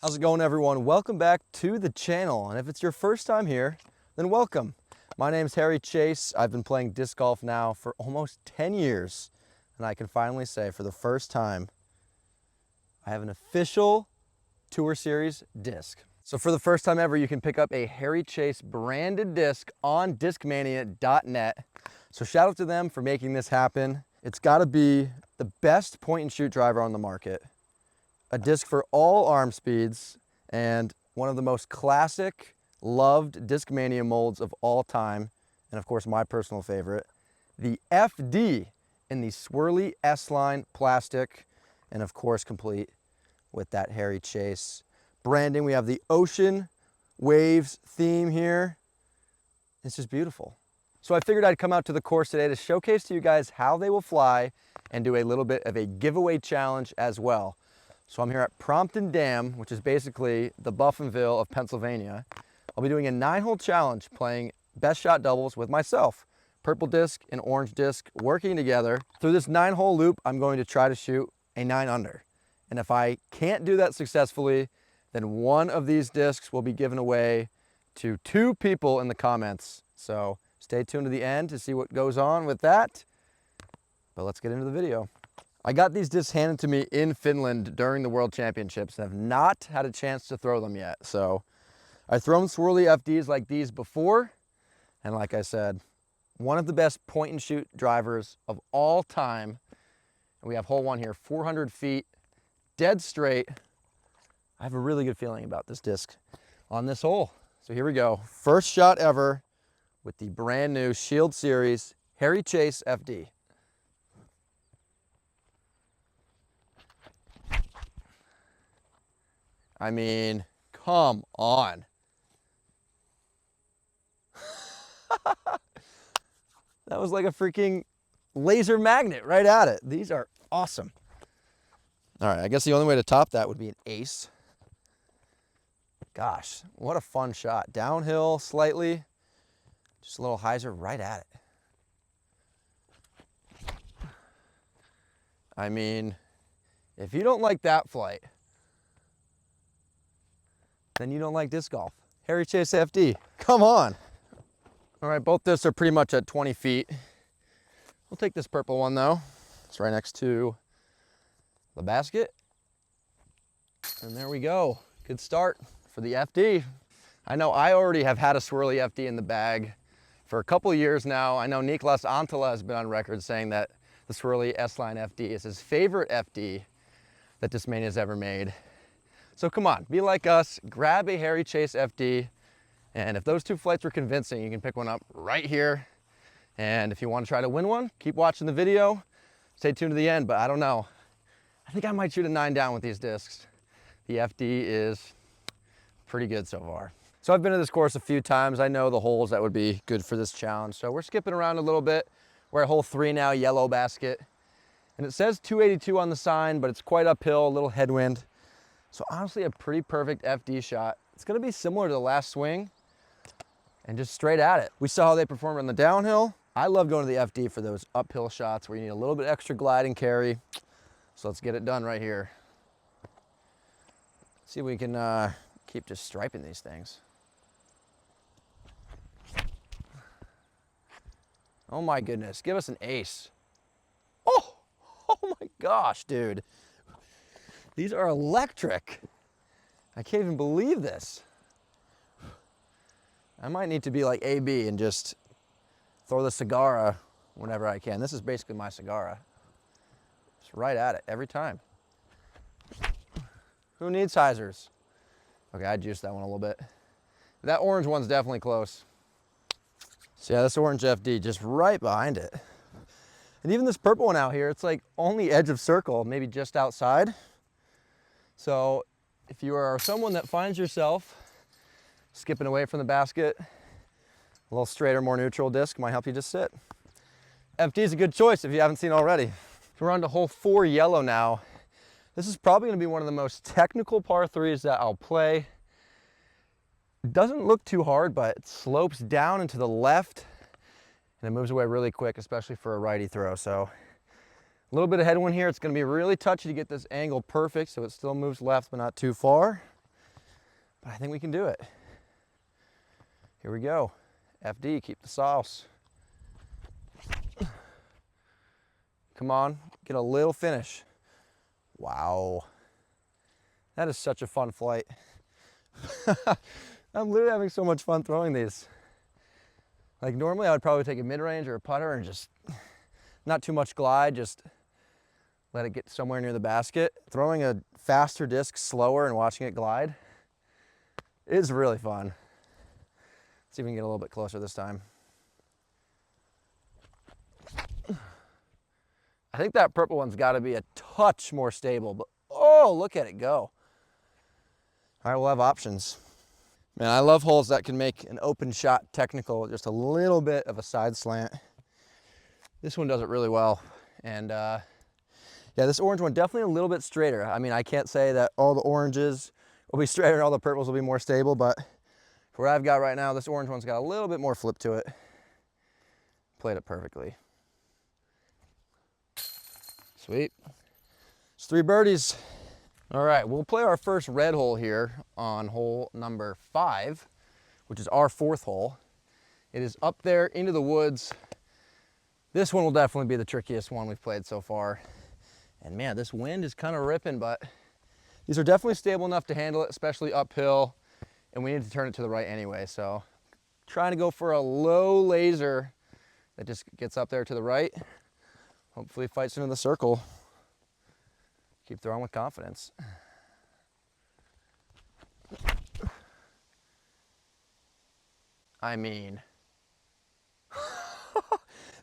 How's it going, everyone? Welcome back to the channel, and if it's your first time here, then welcome. My name's Harry Chase. I've been playing disc golf now for almost 10 years, and I can finally say for the first time, I have an official Tour Series disc. So for the first time ever, you can pick up a Harry Chase branded disc on Discmania.net. So shout out to them for making this happen. It's gotta be the best point and shoot driver on the market. A disc for all arm speeds, and one of the most classic, loved Discmania molds of all time, and of course my personal favorite, the FD in the swirly S-line plastic, and of course complete with that Harry Chase branding. We have the ocean waves theme here. It's just beautiful. So I figured I'd come out to the course today to showcase to you guys how they will fly and do a little bit of a giveaway challenge as well. So I'm here at Prompton Dam, which is basically the Buffinville of Pennsylvania. I'll be doing a 9-hole challenge playing best shot doubles with myself. Purple disc and orange disc working together. Through this 9-hole loop, I'm going to try to shoot a 9 under. And if I can't do that successfully, then one of these discs will be given away to 2 people in the comments. So stay tuned to the end to see what goes on with that. But let's get into the video. I got these discs handed to me in Finland during the World Championships and have not had a chance to throw them yet. So I've thrown swirly FDs like these before, and like I said, one of the best point and shoot drivers of all time. And we have hole 1 here, 400 feet, dead straight. I have a really good feeling about this disc on this hole. So here we go. First shot ever with the brand new Shield Series Harry Chase FD. I mean, come on. That was like a freaking laser magnet right at it. These are awesome. All right, I guess the only way to top that would be an ace. Gosh, what a fun shot. Downhill slightly, just a little hyzer right at it. I mean, if you don't like that flight, then you don't like disc golf. Harry Chase FD, come on. All right, both discs are pretty much at 20 feet. We'll take this purple one though. It's right next to the basket. And there we go. Good start for the FD. I know I already have had a swirly FD in the bag for a couple years now. I know Niklas Antala has been on record saying that the swirly S-line FD is his favorite FD that Discmania has ever made. So come on, be like us, grab a Harry Chase FD, and if those 2 flights were convincing, you can pick one up right here. And if you want to try to win one, keep watching the video, stay tuned to the end, but I don't know. I think I might shoot a 9 down with these discs. The FD is pretty good so far. So I've been to this course a few times. I know the holes that would be good for this challenge. So we're skipping around a little bit. We're at hole 3 now, yellow basket. And it says 282 on the sign, but it's quite uphill, a little headwind. So honestly, a pretty perfect FD shot. It's gonna be similar to the last swing and just straight at it. We saw how they performed on the downhill. I love going to the FD for those uphill shots where you need a little bit extra glide and carry. So let's get it done right here. See if we can keep just striping these things. Oh my goodness, give us an ace. Oh my gosh, dude. These are electric. I can't even believe this. I might need to be like AB and just throw the Sagara whenever I can. This is basically my Sagara. Just right at it every time. Who needs hyzers? Okay, I juiced that one a little bit. That orange one's definitely close. So yeah, this orange FD just right behind it. And even this purple one out here, it's like on the edge of circle, maybe just outside. So if you are someone that finds yourself skipping away from the basket, a little straighter, more neutral disc might help you just sit. FD is a good choice if you haven't seen already. So we're on to hole 4 yellow now. This is probably gonna be one of the most technical par 3s that I'll play. It doesn't look too hard, but it slopes down and to the left and it moves away really quick, especially for a righty throw. So a little bit of headwind here. It's going to be really touchy to get this angle perfect so it still moves left but not too far. but I think we can do it. Here we go. FD, keep the sauce. Come on, get a little finish. Wow. That is such a fun flight. I'm literally having so much fun throwing these. Like normally I would probably take a mid-range or a putter and just not too much glide, just let it get somewhere near the basket. Throwing a faster disc slower and watching it glide is really fun. Let's see if we can get a little bit closer this time. I think that purple one's got to be a touch more stable, but oh, look at it go. All right, we'll have options. Man, I love holes that can make an open shot technical, just a little bit of a side slant. This one does it really well. And yeah, this orange one definitely a little bit straighter. I mean, I can't say that all the oranges will be straighter and all the purples will be more stable, but for what I've got right now, this orange one's got a little bit more flip to it. Played it perfectly. Sweet. It's 3 birdies. All right, we'll play our first red hole here on hole number 5, which is our 4th hole. It is up there into the woods. This one will definitely be the trickiest one we've played so far. And man, this wind is kind of ripping, but these are definitely stable enough to handle it, especially uphill. And we need to turn it to the right anyway. So trying to go for a low laser that just gets up there to the right. Hopefully fights into the circle. Keep throwing with confidence. I mean,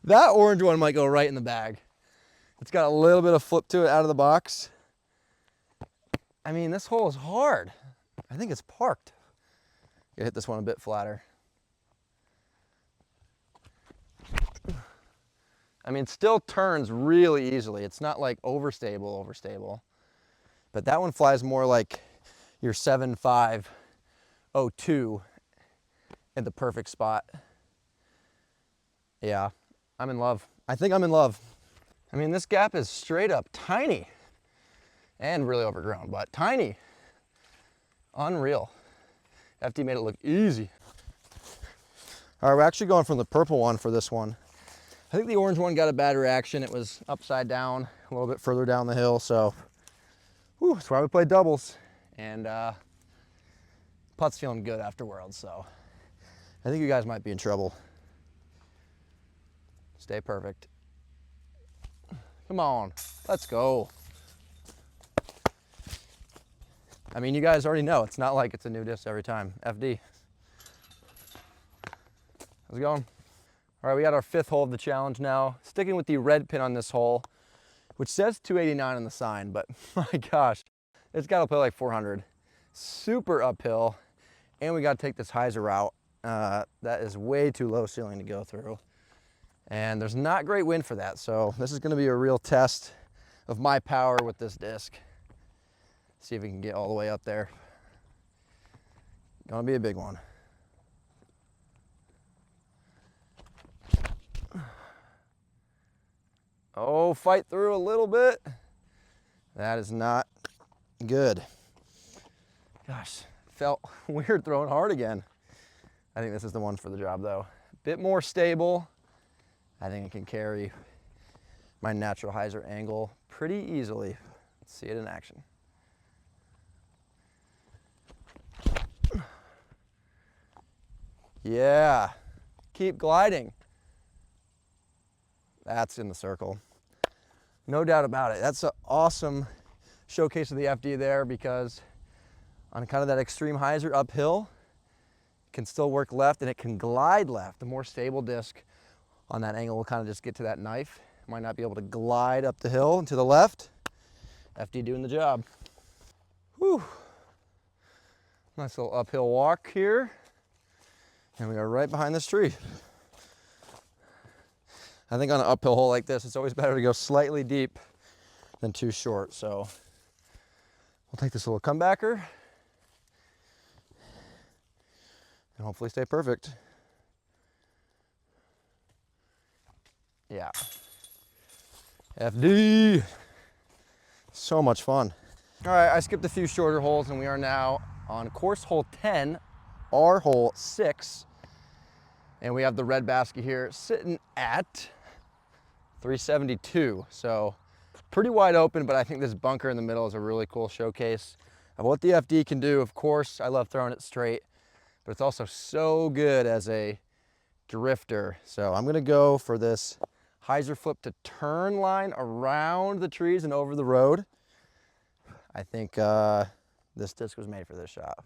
that orange one might go right in the bag. It's got a little bit of flip to it out of the box. I mean, this hole is hard. I think it's parked. Gotta hit this one a bit flatter. I mean, it still turns really easily. It's not like overstable. But that one flies more like your 7.502 in the perfect spot. Yeah, I'm in love. I think I'm in love. I mean, this gap is straight up tiny and really overgrown, but tiny. Unreal. FD made it look easy. All right, we're actually going from the purple one for this one. I think the orange one got a bad reaction. It was upside down, a little bit further down the hill, so whew, that's why we played doubles. And putt's feeling good afterwards, so I think you guys might be in trouble. Stay perfect. Come on, let's go. I mean, you guys already know, it's not like it's a new disc every time. FD. How's it going? All right, we got our 5th hole of the challenge now. Sticking with the red pin on this hole, which says 289 on the sign, but my gosh, it's got to play like 400. Super uphill, and we got to take this hyzer route. That is way too low ceiling to go through. And there's not great wind for that, so this is going to be a real test of my power with this disc. See if we can get all the way up there. Gonna be a big one. Oh, fight through a little bit. That is not good. Gosh, felt weird throwing hard again. I think this is the one for the job though. A bit more stable. I think it can carry my natural hyzer angle pretty easily. Let's see it in action. Yeah, keep gliding. That's in the circle. No doubt about it. That's an awesome showcase of the FD there, because on kind of that extreme hyzer uphill, it can still work left and it can glide left. The more stable disc on that angle will kind of just get to that knife. Might not be able to glide up the hill and to the left. FD doing the job. Whew. Nice little uphill walk here. And we are right behind this tree. I think on an uphill hole like this, it's always better to go slightly deep than too short. So we'll take this little comebacker and hopefully stay perfect. Yeah. FD. So much fun. All right, I skipped a few shorter holes and we are now on course hole 10, our hole 6. And we have the red basket here sitting at 372. So pretty wide open, but I think this bunker in the middle is a really cool showcase of what the FD can do. Of course, I love throwing it straight, but it's also so good as a drifter. So I'm gonna go for this hyzer flip to turn line around the trees and over the road. I think this disc was made for this shot.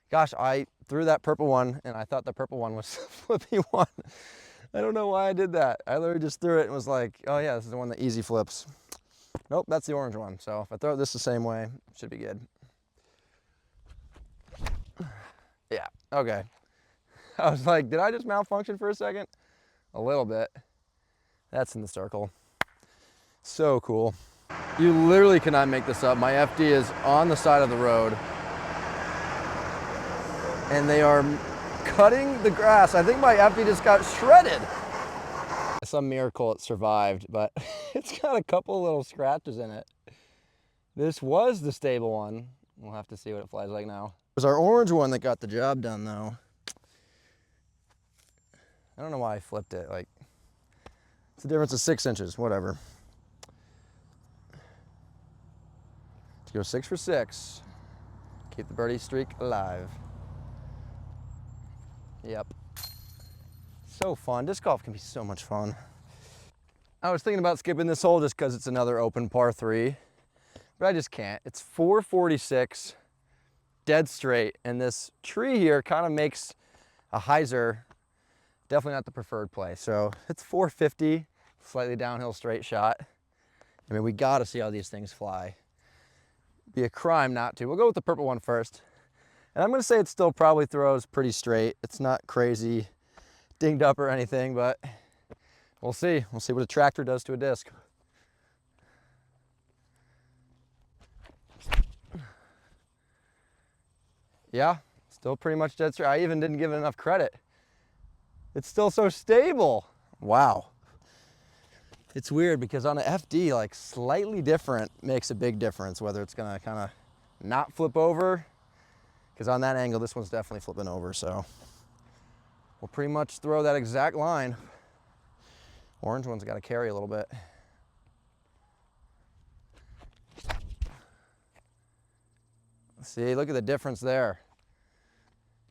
Gosh, I threw that purple one and I thought the purple one was the flippy one. I don't know why I did that. I literally just threw it and was like, oh yeah, this is the one that easy flips. Nope, that's the orange one. So if I throw this the same way, it should be good. Yeah, okay. I was like, did I just malfunction for a second? A little bit. That's in the circle. So cool. You literally cannot make this up. My FD is on the side of the road and they are cutting the grass. I think my FD just got shredded. Some miracle it survived, but it's got a couple little scratches in it. This was the stable one. We'll have to see what it flies like now. It was our orange one that got the job done though. I don't know why I flipped it. Like, it's a difference of 6 inches, whatever. Let's go 6 for 6. Keep the birdie streak alive. Yep. So fun. Disc golf can be so much fun. I was thinking about skipping this hole just because it's another open par 3, but I just can't. It's 446, dead straight, and this tree here kind of makes a hyzer definitely not the preferred play. So it's 450, slightly downhill straight shot. I mean, we got to see how these things fly. Be a crime not to. We'll go with the purple one first. And I'm going to say it still probably throws pretty straight. It's not crazy dinged up or anything, but we'll see. We'll see what a tractor does to a disc. Yeah, still pretty much dead straight. I even didn't give it enough credit. It's still so stable. Wow. It's weird because on an FD, like slightly different makes a big difference, whether it's gonna kind of not flip over, because on that angle, this one's definitely flipping over, so we'll pretty much throw that exact line. Orange one's got to carry a little bit. See, look at the difference there.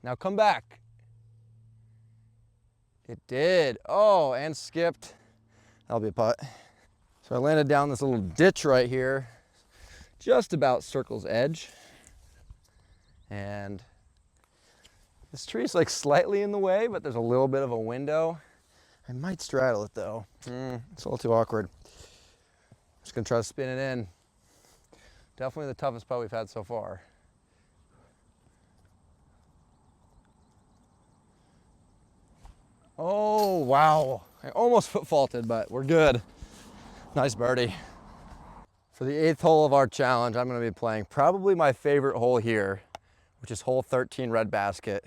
Now come back. It did. Oh, and skipped. That'll be a putt. So I landed down this little ditch right here, just about circle's edge. And this tree's like slightly in the way, but there's a little bit of a window. I might straddle it though. It's a little too awkward. Just gonna try to spin it in. Definitely the toughest putt we've had so far. Oh, wow. I almost foot faulted, but we're good. Nice birdie. For the 8th hole of our challenge, I'm gonna be playing probably my favorite hole here, which is hole 13, red basket.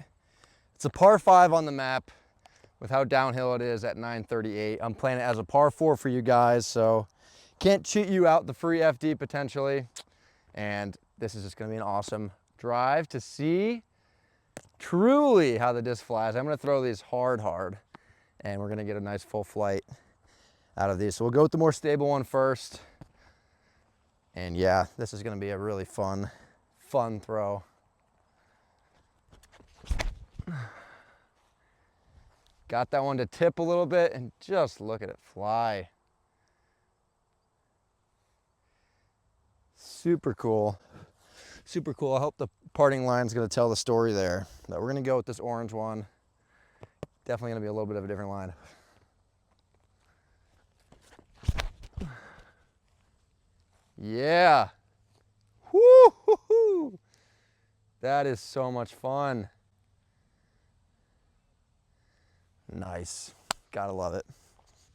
It's a par 5 on the map with how downhill it is at 938. I'm playing it as a par 4 for you guys, so can't cheat you out the free FD potentially. And this is just gonna be an awesome drive to see truly how the disc flies. I'm gonna throw these hard, and we're gonna get a nice full flight out of these. So we'll go with the more stable one first. And yeah, this is gonna be a really fun throw. Got that one to tip a little bit and just look at it fly. Super cool. Super cool. I hope the parting line's gonna tell the story there. But we're gonna go with this orange one. Definitely gonna be a little bit of a different line. Yeah. Woo-hoo-hoo. That is so much fun. Nice. Gotta love it.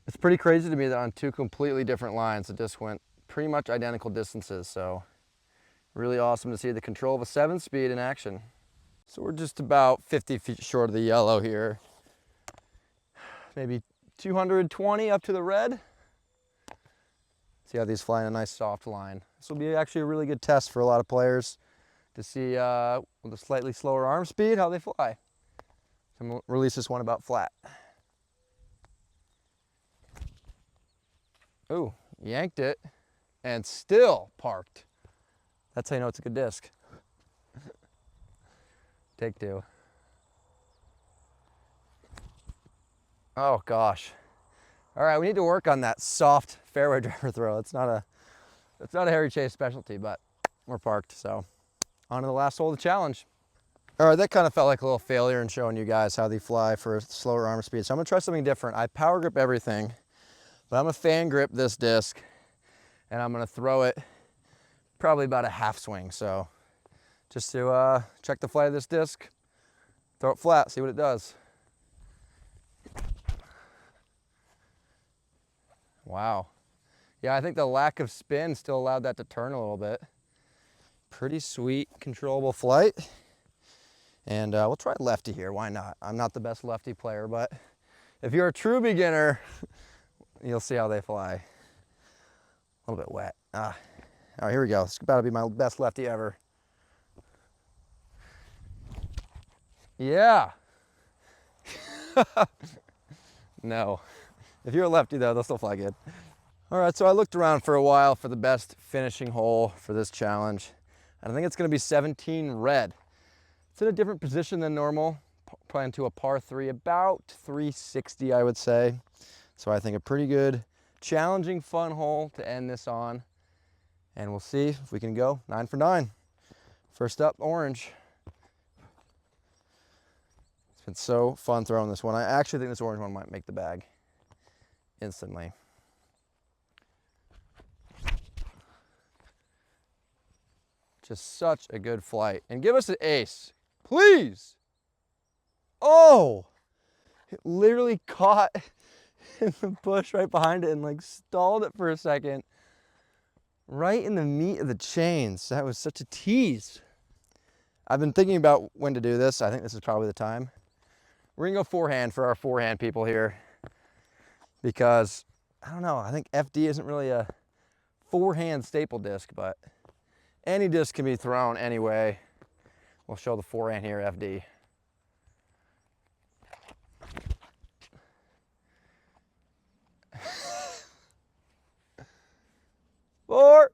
It's pretty crazy to me that on 2 completely different lines, it just went pretty much identical distances. So really awesome to see the control of a 7-speed in action. So we're just about 50 feet short of the yellow here. Maybe 220 up to the red. See how these fly in a nice soft line. This will be actually a really good test for a lot of players to see with a slightly slower arm speed how they fly. So I'm gonna release this one about flat. Ooh, yanked it and still parked. That's how you know it's a good disc. Take two. Oh gosh. All right, we need to work on that soft fairway driver throw. It's not a Harry Chase specialty, but we're parked, so on to the last hole of the challenge. All right, that kind of felt like a little failure in showing you guys how they fly for slower arm speed. So I'm gonna try something different. I power grip everything, but I'm gonna fan grip this disc and I'm gonna throw it probably about a half swing. So just to check the flight of this disc, throw it flat, see what it does. Wow. Yeah, I think the lack of spin still allowed that to turn a little bit. Pretty sweet, controllable flight. And we'll try lefty here, why not? I'm not the best lefty player, but if you're a true beginner, you'll see how they fly. A little bit wet. All right, here we go. It's about to be my best lefty ever. Yeah. No. If you're a lefty though, they'll still fly good. All right, so I looked around for a while for the best finishing hole for this challenge. And I think it's gonna be 17 red. It's in a different position than normal, playing to a par 3, about 360, I would say. So I think a pretty good, challenging, fun hole to end this on. And we'll see if we can go 9 for 9. First up, orange. It's been so fun throwing this one. I actually think this orange one might make the bag instantly. Just such a good flight. And give us an ace. Please. Oh, it literally caught in the bush right behind it and like stalled it for a second. Right in the meat of the chains. That was such a tease. I've been thinking about when to do this. I think this is probably the time. We're gonna go forehand for our forehand people here because I don't know, I think FD isn't really a forehand staple disc, but any disc can be thrown anyway. We'll show the forehand here, FD. Four.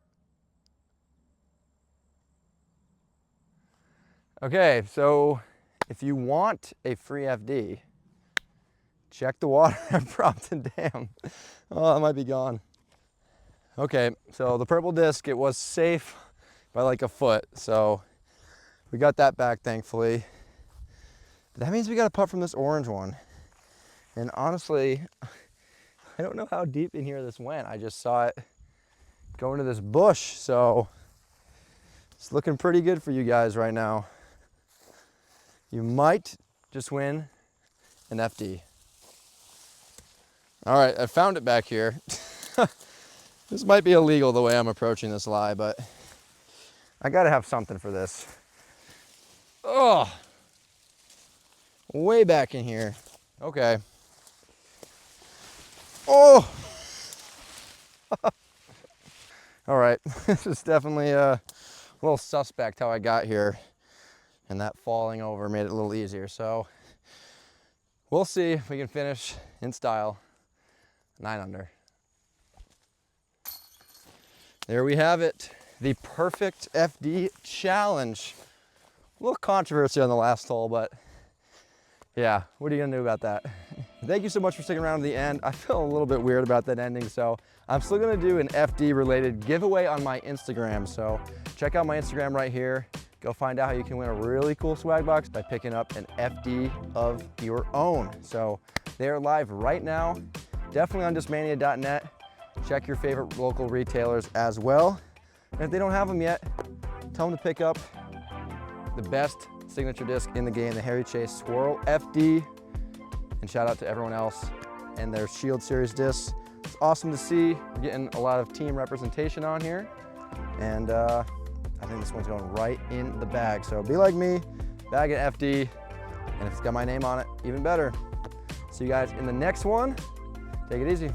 Okay, so if you want a free FD, check the water at Brompton Dam. Oh, that might be gone. Okay, so the purple disc, it was safe by like a foot, so we got that back, thankfully. But that means we got to putt from this orange one. And honestly, I don't know how deep in here this went. I just saw it go into this bush, so it's looking pretty good for you guys right now. You might just win an FD. All right, I found it back here. This might be illegal the way I'm approaching this lie, but I gotta have something for this. Oh, way back in here. Okay. Oh. All right, this is definitely a little suspect how I got here, and that falling over made it a little easier. So we'll see if we can finish in style. 9 under. There we have it. The perfect FD challenge. A little controversy on the last hole, but yeah, what are you gonna do about that? Thank you so much for sticking around to the end. I feel a little bit weird about that ending, so I'm still gonna do an FD related giveaway on my Instagram. So check out my Instagram right here. Go find out how you can win a really cool swag box by picking up an FD of your own. So they're live right now, definitely on discmania.net. Check your favorite local retailers as well. And if they don't have them yet, tell them to pick up the best signature disc in the game, the Harry Chase Swirl FD. And shout out to everyone else and their Shield Series discs. It's awesome to see. We're getting a lot of team representation on here. And I think this one's going right in the bag. So be like me, bag an FD. And if it's got my name on it, even better. See you guys in the next one. Take it easy.